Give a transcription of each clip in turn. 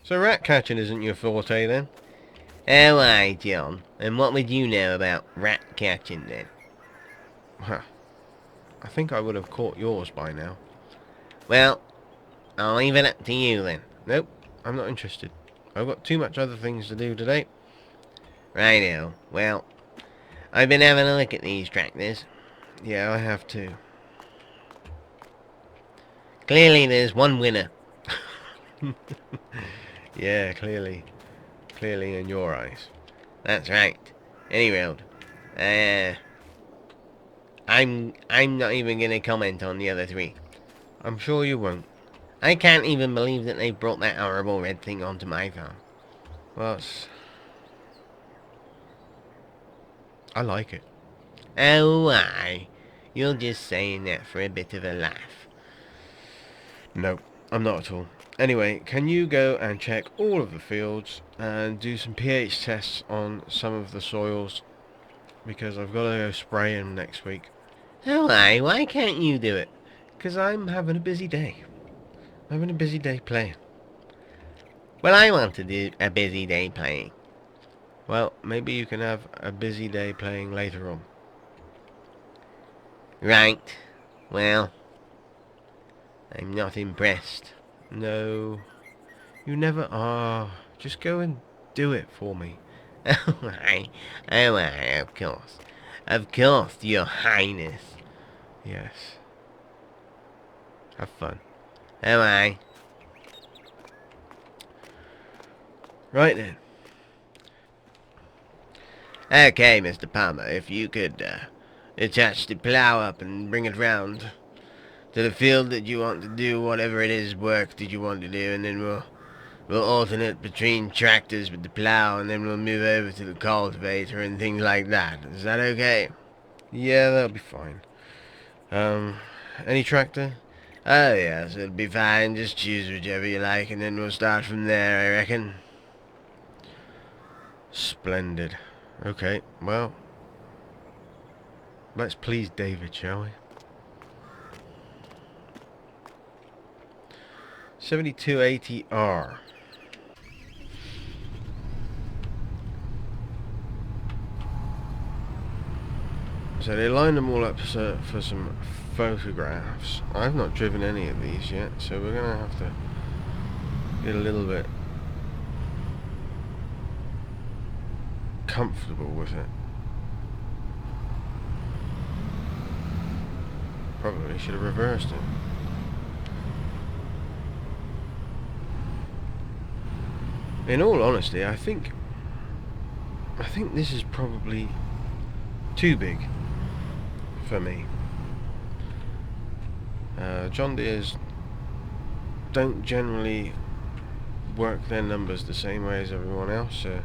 So rat catching isn't your forte then? Oh, aye, John. And what would you know about rat catching then? Huh. I think I would have caught yours by now. Well, I'll leave it up to you then. Nope, I'm not interested. I've got too much other things to do today. Righto. Well, I've been having a look at these tractors. Yeah, I have too. Clearly there's one winner. Yeah, clearly. Clearly in your eyes. That's right. Any road. I'm not even gonna comment on the other three. I'm sure you won't. I can't even believe that they brought that horrible red thing onto my farm. Well, I like it. Oh, aye. You're just saying that for a bit of a laugh. No, I'm not at all. Anyway, can you go and check all of the fields and do some pH tests on some of the soils? Because I've got to go spray them next week. Oh, aye. Why can't you do it? Because I'm having a busy day. I'm having a busy day playing. Well, I want to do a busy day playing. Well, maybe you can have a busy day playing later on. Right. Well, I'm not impressed. No, you never are. Just go and do it for me. Oh, aye. Oh, aye, of course. Of course, your highness. Yes. Have fun. Oh, aye. Right then. Okay, Mr. Palmer, if you could attach the plough up and bring it round to the field that you want to do whatever it is work that you want to do, and then we'll alternate between tractors with the plough, and then we'll move over to the cultivator and things like that. Is that okay? Yeah, that'll be fine. Any tractor? Oh yes, it'll be fine. Just choose whichever you like, and then we'll start from there, I reckon. Splendid. Okay, well, let's please David, shall we? 7280R. So they lined them all up for some photographs. I've not driven any of these yet, so we're going to have to get a little bit comfortable with it. Probably should have reversed it. In all honesty, I think this is probably too big for me. John Deere's don't generally work their numbers the same way as everyone else, so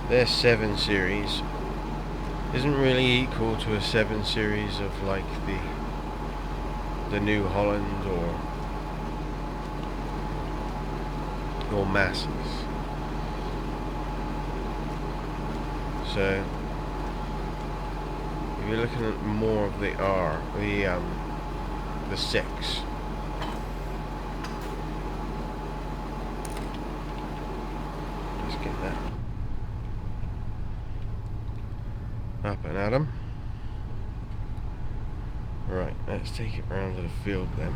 their 7 series isn't really equal to a 7 series of like the New Holland or Masses. So if you're looking at more of the R, the 6. Let's get that up and at 'em. Right, let's take it round to the field then.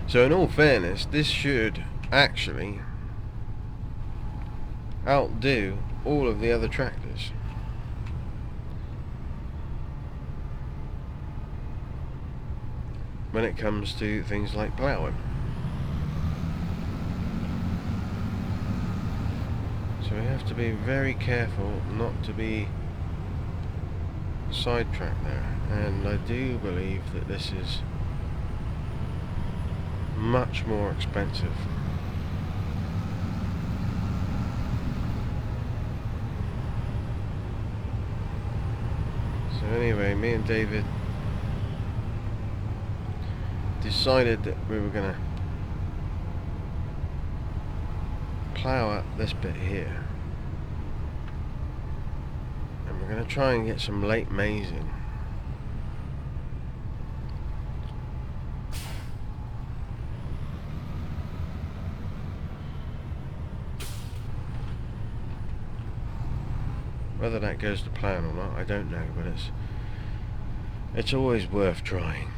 So in all fairness, this should actually outdo all of the other tractors. When it comes to things like ploughing. So we have to be very careful not to be sidetracked there. And I do believe that this is much more expensive. So anyway, me and David decided that we were going to plough up this bit here, and we're going to try and get some late maize in. Whether that goes to plan or not, I don't know, but it's always worth trying.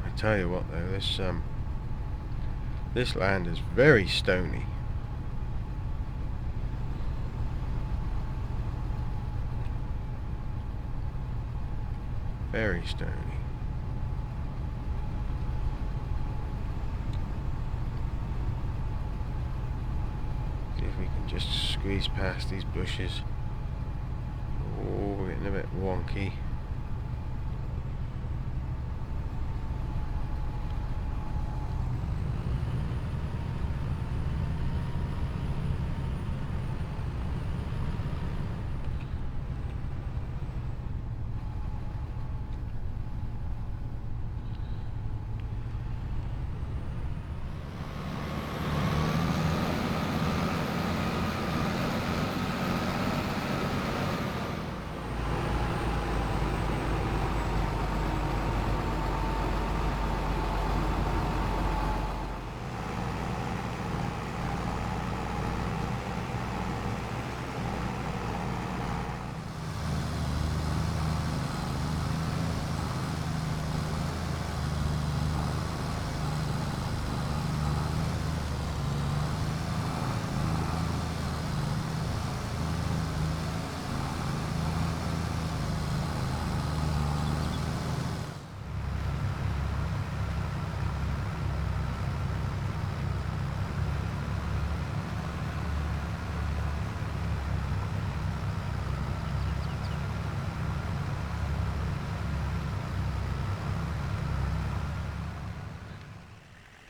I tell you what though, this land is very stony. Very stony. See if we can just squeeze past these bushes. Oh, we're getting a bit wonky.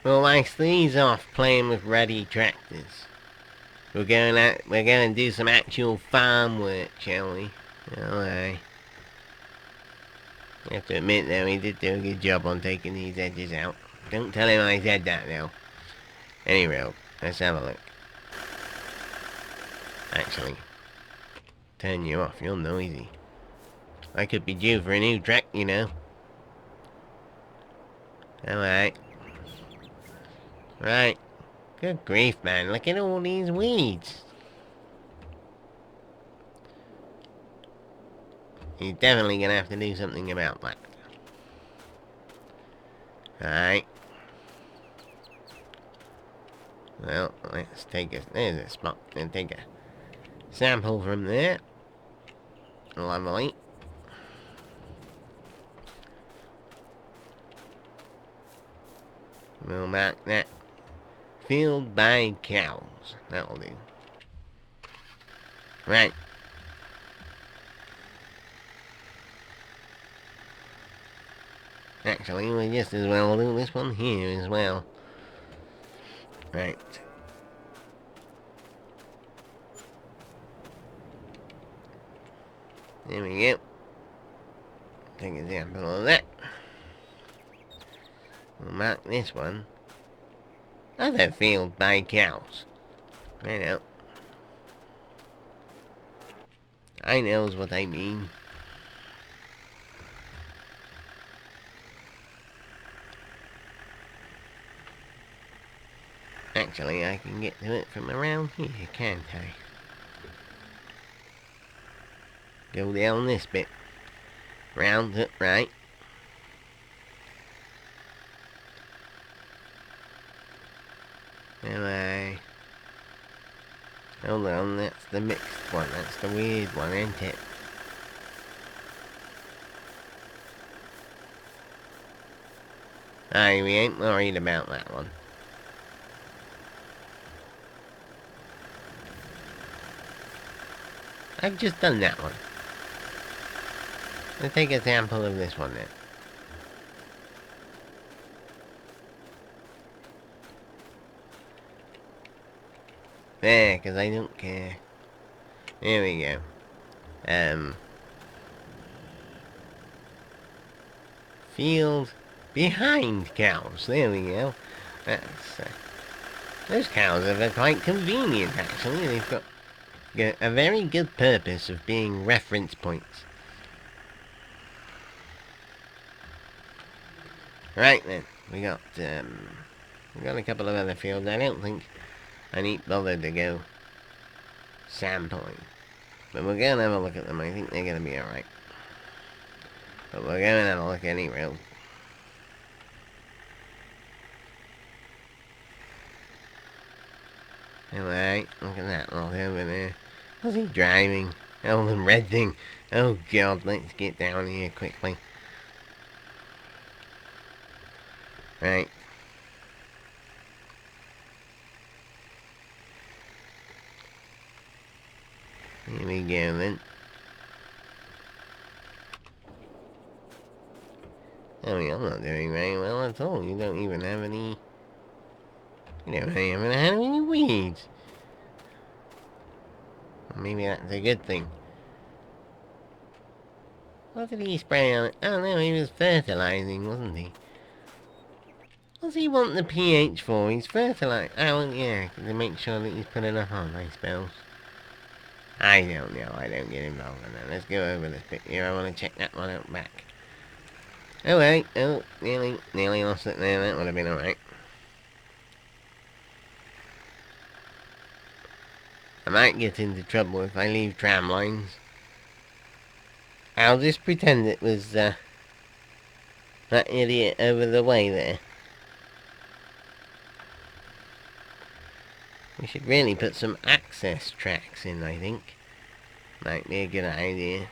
Well, wax these off playing with ready tractors. We're gonna do some actual farm work, shall we? Alright. I have to admit though, he did do a good job on taking these edges out. Don't tell him I said that though. Anyway, let's have a look. Actually, turn you off, you're noisy. I could be due for a new track, you know. Alright. Right. Good grief, man. Look at all these weeds. He's definitely gonna have to do something about that. Alright. Well, let's take there's a spot. And take a sample from there. Lovely. We'll mark that. Field by cows. That'll do. Right. Actually, we just as well do this one here as well. Right. There we go. Take a sample of that. We'll mark this one. Other field by cows. I know. I knows what I mean. Actually, I can get to it from around here, can't I? Go down this bit. Round it, right. Anyway. Hold on, that's the mixed one. That's the weird one, ain't it? Aye, we ain't worried about that one. I've just done that one. Let's take a sample of this one then. There, 'cause I don't care. There we go. Field behind cows. There we go. That's, those cows are quite convenient, actually. They've got a very good purpose of being reference points. Right then, we got a couple of other fields. I don't think I need bother to go sampling, but we'll go and have a look at them. I think they're going to be alright. But we'll go and have a look anyway. Alright, look at that lot over there. What's he driving? Oh, the red thing. Oh god, let's get down here quickly. Right. Here we go then. I mean, I'm not doing very well at all. You don't even have any... You don't even have any weeds. Well, maybe that's a good thing. What did he spray on it? Oh no, he was fertilizing, wasn't he? What's he want the pH for? He's fertilizing. Oh, well, yeah, to make sure that he's put enough on, I suppose. I don't know. I don't get involved in that. Let's go over this bit here. I want to check that one out back. Oh, wait. Oh, nearly lost it there. That would have been alright. I might get into trouble if I leave tram lines. I'll just pretend it was, that idiot over the way there. We should really put some access tracks in, I think. Might be a good idea.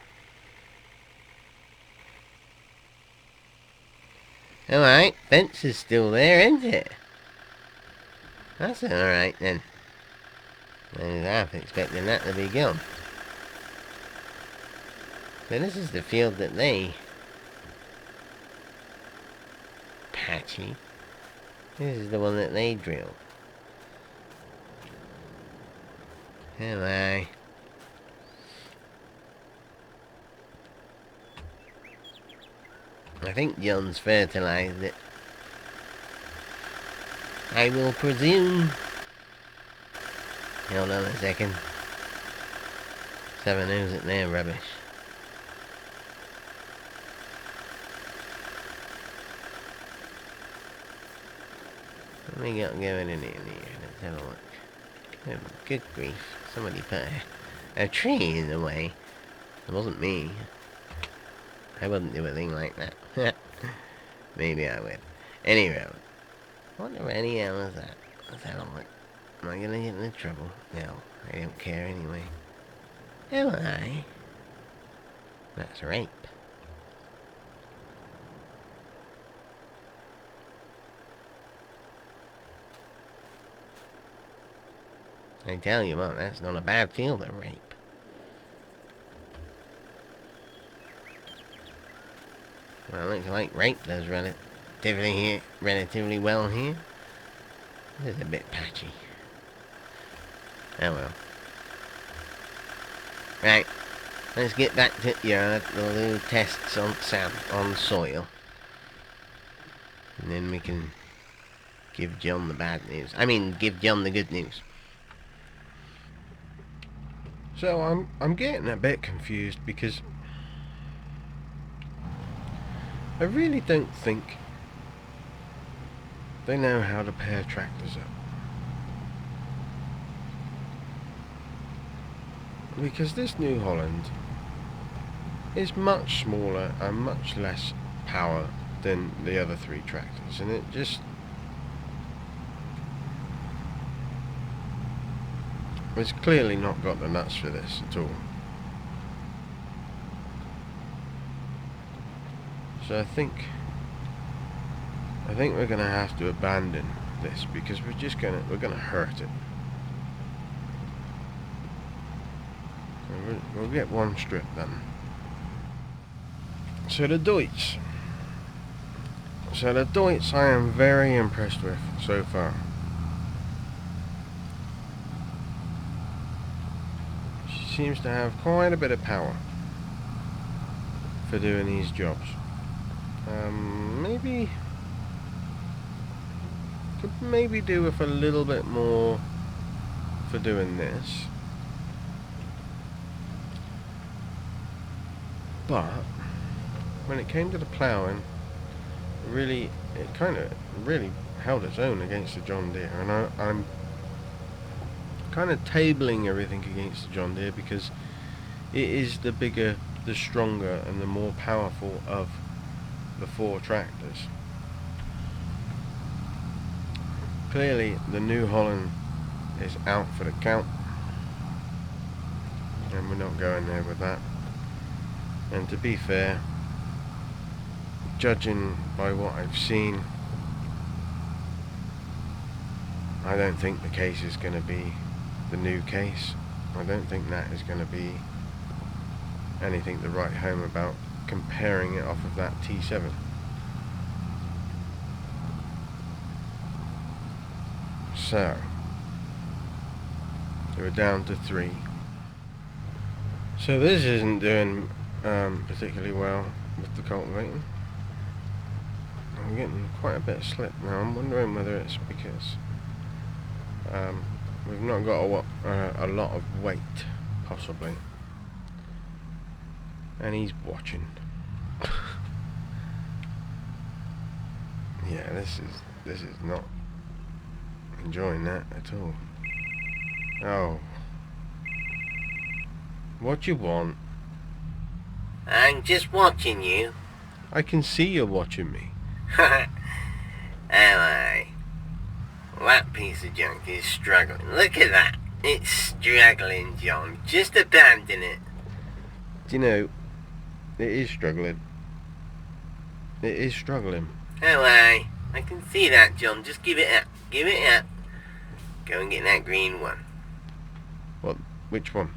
Alright, fence is still there, isn't it? That's alright then. I was half expecting that to be gone. So this is the field that they... Patchy. This is the one that they drilled. Am I? I think John's fertilized it. I will presume. Hold on a second. 7 O's it there, rubbish. What we got going in here? Let's have a look. Oh, good grief. Somebody put a tree in the way. It wasn't me. I wouldn't do a thing like that. Maybe I would. Anyway, what the bloody hell is that? Let's have a look. Am I gonna get into trouble? No, I don't care anyway. Am I? That's rape. I tell you what, that's not a bad field of rape. Well, it looks like rape does relatively well here. This is a bit patchy. Oh well. Right, let's get back to yard. We'll do tests on soil. And then we can give John the bad news. I mean, give John the good news. So I'm getting a bit confused because I really don't think they know how to pair tractors up. Because this New Holland is much smaller and much less power than the other 3 tractors, and it just... It's clearly not got the nuts for this at all. So I think we're gonna have to abandon this because we're gonna hurt it. We'll get one strip done. So the Deutz. I am very impressed with so far. seems to have quite a bit of power for doing these jobs. Maybe could maybe do with a little bit more for doing this. But when it came to the ploughing, it kind of really held its own against the John Deere, and I'm kind of tabling everything against the John Deere because it is the bigger, the stronger, and the more powerful of the 4 tractors. Clearly, the New Holland is out for the count, and we're not going there with that. And to be fair, judging by what I've seen, I don't think the case is going to be the new case. I don't think that is going to be anything to write home about, comparing it off of that T7. So we're down to 3. So this isn't doing particularly well with the cultivating. I'm getting quite a bit of slip now. I'm wondering whether it's because we've not got a lot of weight, possibly. And he's watching. Yeah, this is not enjoying that at all. Oh. What you want? I'm just watching you. I can see you're watching me. Am I? That piece of junk is struggling. Look at that. It's struggling, John. Just abandon it. Do you know, it is struggling. It is struggling. Oh, I can see that, John. Just give it up. Give it up. Go and get that green one. What? Which one?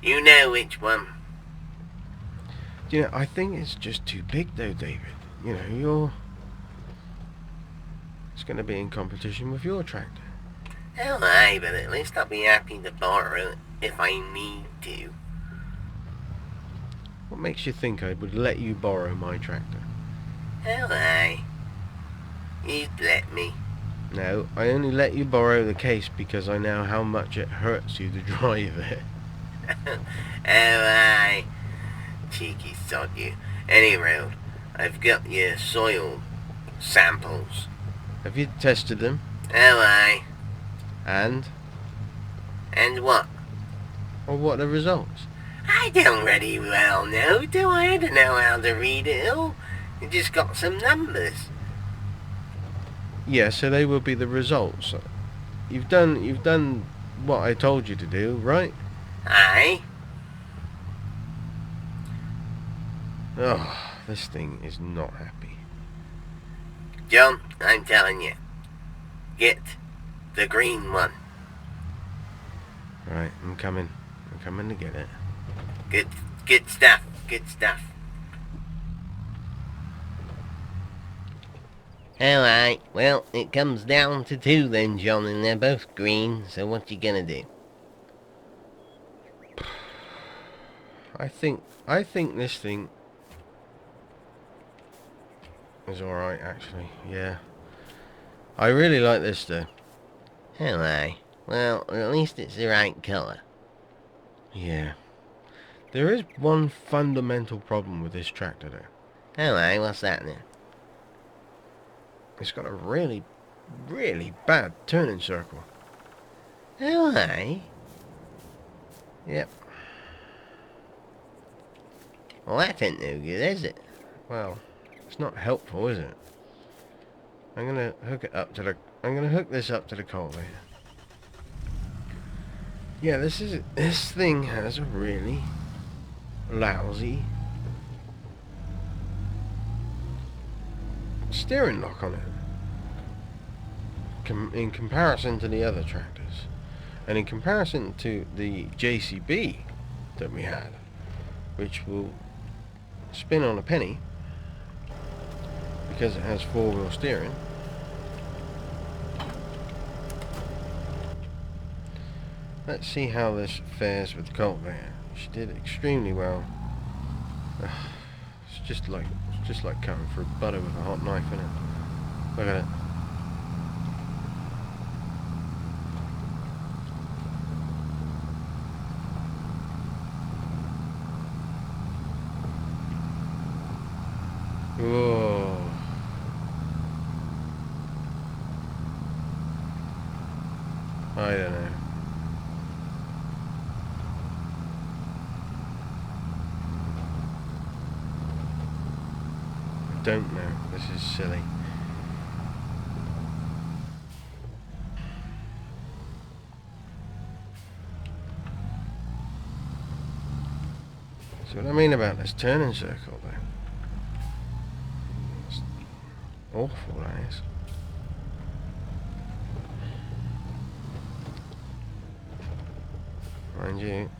You know which one. Do you know, I think it's just too big though, David. You know, it's going to be in competition with your tractor. Oh, aye, but at least I'll be happy to borrow it if I need to. What makes you think I would let you borrow my tractor? Oh, aye. You'd let me. No, I only let you borrow the case because I know how much it hurts you to drive it. Oh, aye. Cheeky sod you. Anyhow, I've got your soil samples. Have you tested them? Oh, aye. And? And what? Or what are the results? I don't really well know, do I? I don't know how to read it all. You just got some numbers. Yeah, so they will be the results. You've done what I told you to do, right? Aye. Oh, this thing is not happy. John, I'm telling you. Get the green one. Right, I'm coming. I'm coming to get it. Good stuff. Good stuff. Alright, well, it comes down to 2 then, John, and they're both green, so what you gonna do? I think this thing is alright, actually. Yeah. I really like this, though. Alright, well, at least it's the right colour. Yeah. There is one fundamental problem with this tractor, though. Alright, what's that then? It's got a really, really bad turning circle. Alright. Yep. Well, that ain't no good, is it? Well, it's not helpful, is it? I'm gonna hook this up to the cultivator. Yeah, this thing has a really lousy steering lock on it in comparison to the other tractors, and in comparison to the JCB that we had, which will spin on a penny because it has 4-wheel steering. Let's see how this fares with the cultivator. She did extremely well. It's just like cutting through butter with a hot knife in it. Look at it. Whoa. I don't know. I don't know. This is silly. See what I mean about this turning circle though? It's awful, that is. Mind you,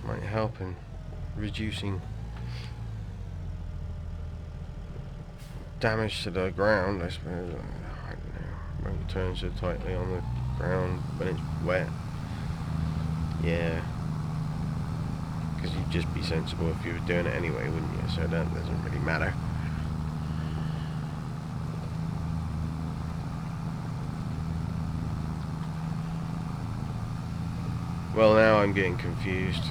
might help in reducing damage to the ground, I suppose. I don't know. Won't turn so tightly on the ground when it's wet. Yeah. Because you'd just be sensible if you were doing it anyway, wouldn't you? So that doesn't really matter. Well, now I'm getting confused.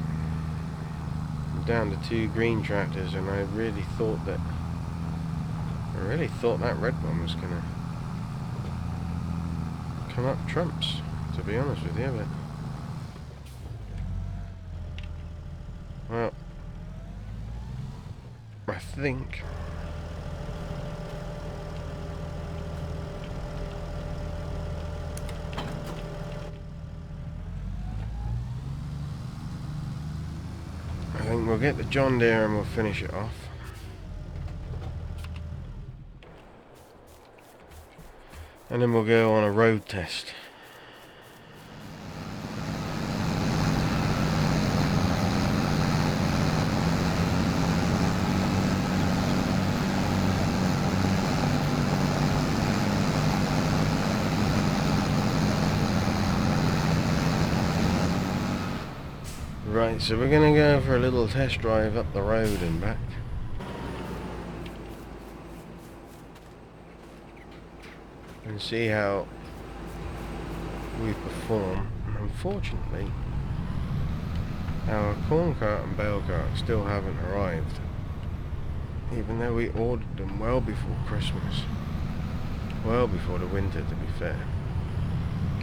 I'm down to 2 green tractors, and I really thought that red one was gonna come up trumps, to be honest with you, but well, I think we'll get the John Deere and we'll finish it off. And then we'll go on a road test. Right, so we're going to go for a little test drive up the road and back. And see how we perform. Unfortunately, our corn cart and bale cart still haven't arrived, even though we ordered them well before Christmas, well before the winter, to be fair.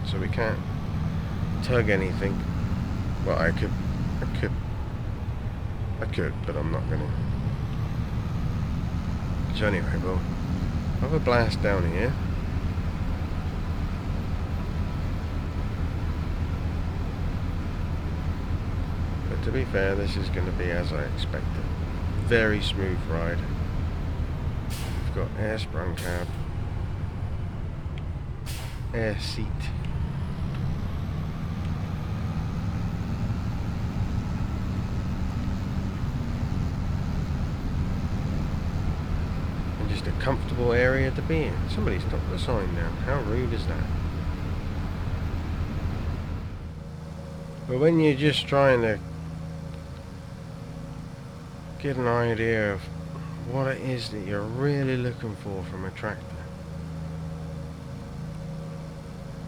So we can't tug anything. Well, I could, but I'm not gonna. So anyway, we'll have a blast down here. But to be fair, this is going to be as I expected. Very smooth ride. We've got air sprung cab, air seat, and just a comfortable area to be in. Somebody's knocked the sign down. How rude is that? But when you're just trying to get an idea of what it is that you're really looking for from a tractor,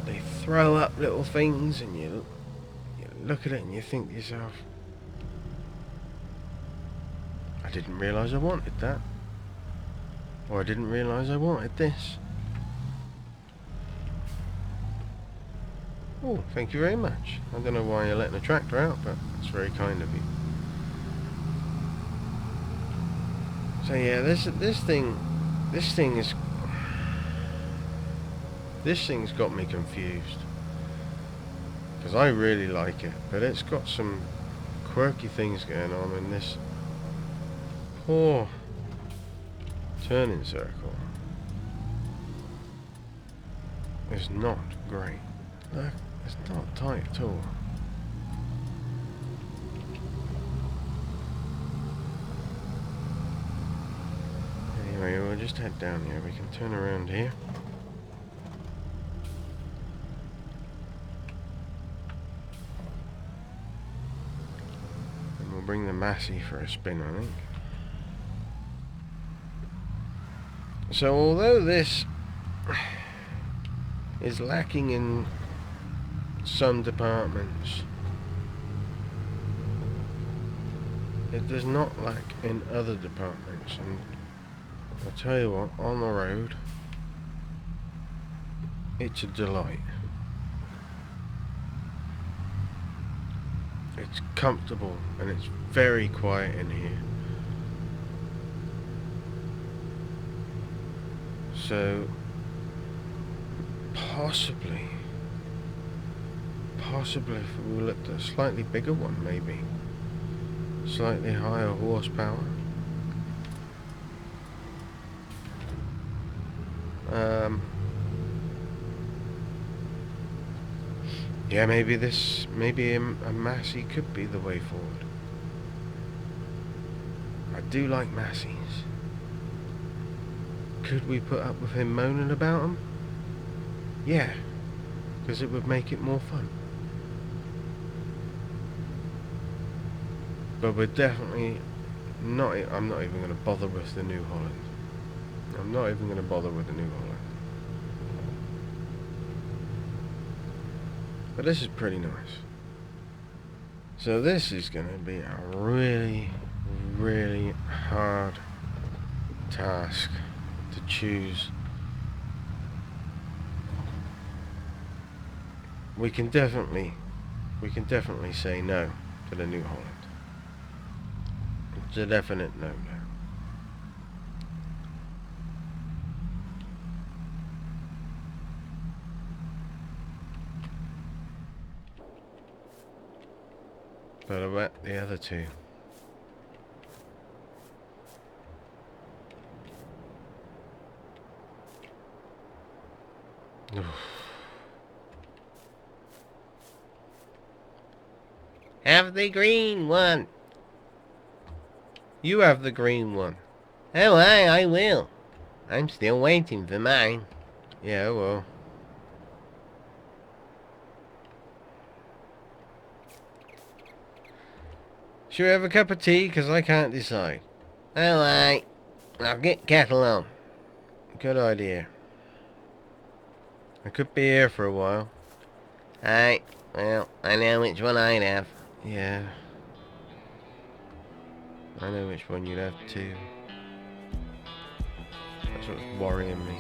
they throw up little things and you look at it and you think to yourself, I didn't realise I wanted that, or I didn't realise I wanted this. Oh, thank you very much. I don't know why you're letting the tractor out, but it's very kind of you. So yeah, this thing's got me confused, because I really like it, but it's got some quirky things going on in this poor turning circle. It's not great. Look, it's not tight at all. Anyway, we'll just head down here. We can turn around here. bring the Massey for a spin, I think. So although this is lacking in some departments, it does not lack in other departments, and I'll tell you what, on the road, it's a delight. It's comfortable and it's very quiet in here. So possibly if we looked at a slightly bigger one, maybe slightly higher horsepower. Yeah, maybe a Massey could be the way forward. I do like Masseys. Could we put up with him moaning about them? Yeah, because it would make it more fun. But we're definitely not. I'm not even going to bother with the New Holland. I'm not even going to bother with the New Holland. But this is pretty nice. So this is going to be a really, really hard task to choose. We can definitely say no to the New Holland. It's a definite no. But about the other two. Have the green one. You have the green one. Oh, I will. I'm still waiting for mine. Yeah, well. Should we have a cup of tea? Because I can't decide. Alright. I'll get kettle on. Good idea. I could be here for a while. Alright. Well, I know which one I'd have. Yeah. I know which one you'd have too. That's what's worrying me.